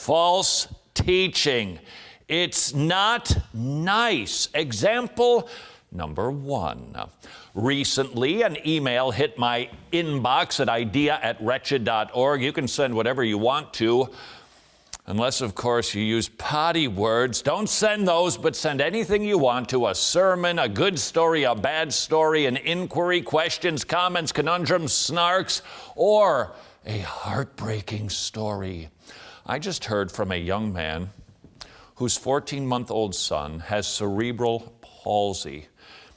false teaching. It's not nice. Example number 1. Recently, an email hit my inbox at idea@wretched.org. You can send whatever you want to, unless, of course, you use potty words. Don't send those, but send anything you want to: a sermon, a good story, a bad story, an inquiry, questions, comments, conundrums, snarks, or a heartbreaking story. I just heard from a young man whose 14-month-old son has cerebral palsy.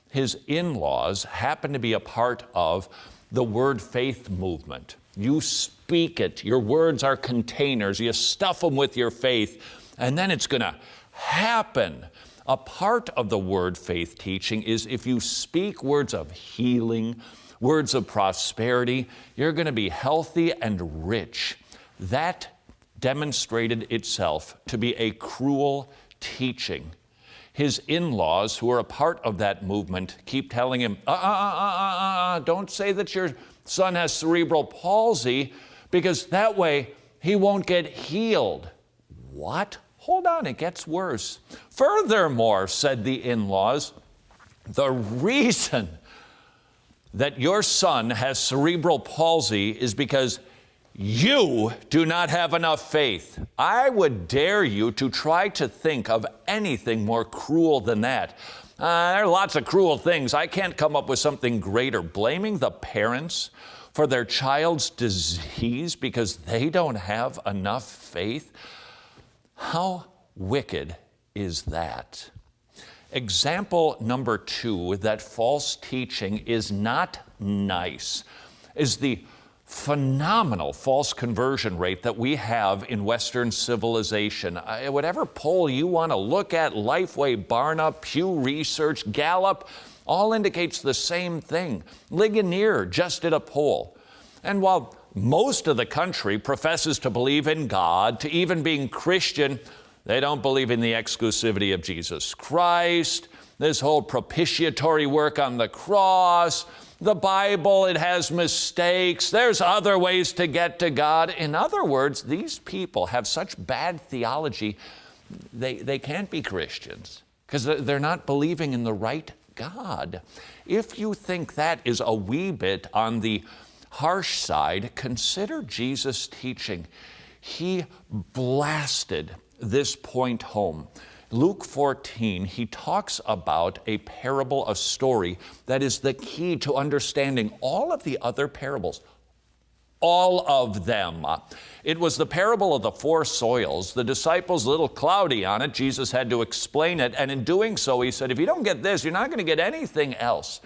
His in-laws happen to be a part of the Word Faith movement. You speak it. Your words are containers. You stuff them with your faith, and then it's going to happen. A part of the Word Faith teaching is if you speak words of healing, words of prosperity, you're going to be healthy and rich. That demonstrated itself to be a cruel teaching. His in-laws, who are a part of that movement, keep telling him, don't say that your son has cerebral palsy, because that way he won't get healed. What? Hold on, it gets worse. Furthermore, said the in-laws, the reason that your son has cerebral palsy is because you do not have enough faith. I would dare you to try to think of anything more cruel than that. There are lots of cruel things. I can't come up with something greater. Blaming the parents for their child's disease because they don't have enough faith? How wicked is that? Example number 2, that false teaching is not nice, is the phenomenal false conversion rate that we have in Western civilization. Whatever poll you want to look at, Lifeway, Barna, Pew Research, Gallup, all indicates the same thing. Ligonier just did a poll. And while most of the country professes to believe in God, to even being Christian, they don't believe in the exclusivity of Jesus Christ, this whole propitiatory work on the cross. The Bible, it has mistakes. There's other ways to get to God. In other words, these people have such bad theology, they can't be Christians because they're not believing in the right God. If you think that is a wee bit on the harsh side, consider Jesus' teaching. He blasted this point home. Luke 14, he talks about a parable, a story that is the key to understanding all of the other parables. All of them. It was the parable of the 4 soils. The disciples, a little cloudy on it. Jesus had to explain it. And in doing so, he said, if you don't get this, you're not going to get anything else.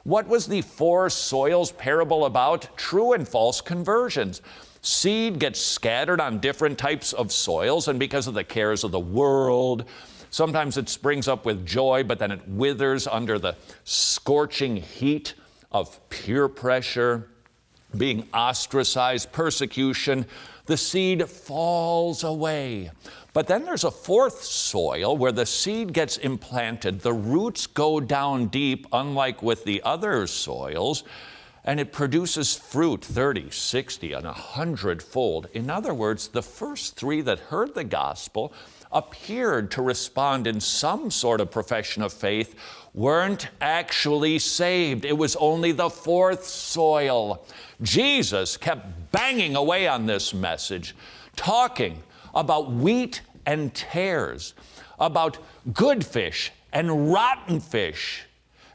What was the 4 soils parable about? True and false conversions. Seed gets scattered on different types of soils, and because of the cares of the world, sometimes it springs up with joy, but then it withers under the scorching heat of peer pressure, being ostracized, persecution. The seed falls away. But then there's a 4th soil where the seed gets implanted. The roots go down deep, unlike with the other soils, and it produces fruit 30, 60, and 100-fold. In other words, the first 3 that heard the gospel appeared to respond in some sort of profession of faith, weren't actually saved. It was only the 4th soil. Jesus kept banging away on this message, talking about wheat and tares, about good fish and rotten fish.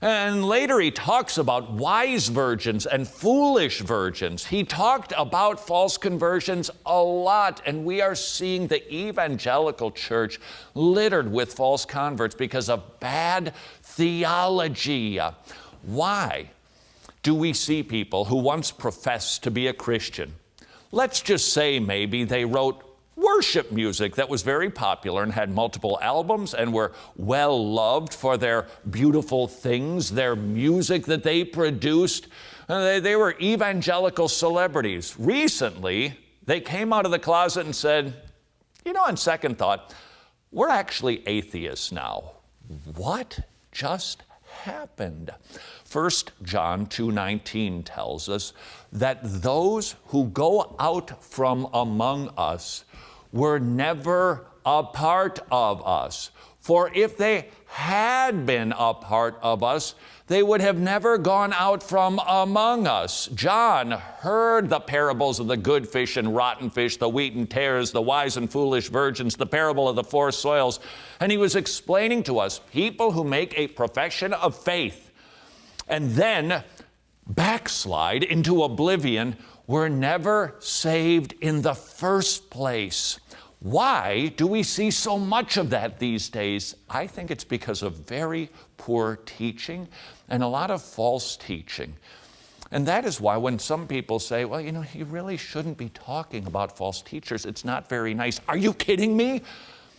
And later he talks about wise virgins and foolish virgins. He talked about false conversions a lot, and we are seeing the evangelical church littered with false converts because of bad theology. Why do we see people who once professed to be a Christian? Let's just say maybe they wrote worship music that was very popular and had multiple albums and were well loved for their beautiful things, their music that they produced. They were evangelical celebrities. Recently, they came out of the closet and said, on second thought, we're actually atheists now. What just happened? 1 John 2:19 tells us that those who go out from among us were never a part of us. For if they had been a part of us, they would have never gone out from among us. John heard the parables of the good fish and rotten fish, the wheat and tares, the wise and foolish virgins, the parable of the four soils. And he was explaining to us, people who make a profession of faith and then backslide into oblivion were never saved in the first place. Why do we see so much of that these days? I think it's because of very poor teaching and a lot of false teaching. And that is why when some people say, well, you really shouldn't be talking about false teachers. It's not very nice. Are you kidding me?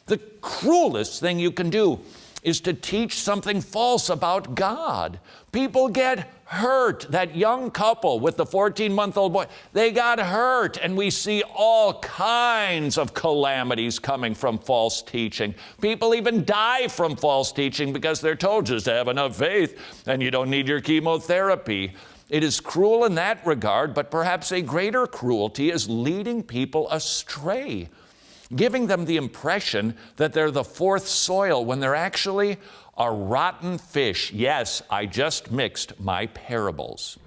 The cruelest thing you can do is to teach something false about God. People get hurt. That young couple with the 14-month-old boy, they got hurt, and we see all kinds of calamities coming from false teaching. People even die from false teaching because they're told just to have enough faith and you don't need your chemotherapy. It is cruel in that regard, but perhaps a greater cruelty is leading people astray, giving them the impression that they're the fourth soil when they're actually a rotten fish. Yes, I just mixed my parables.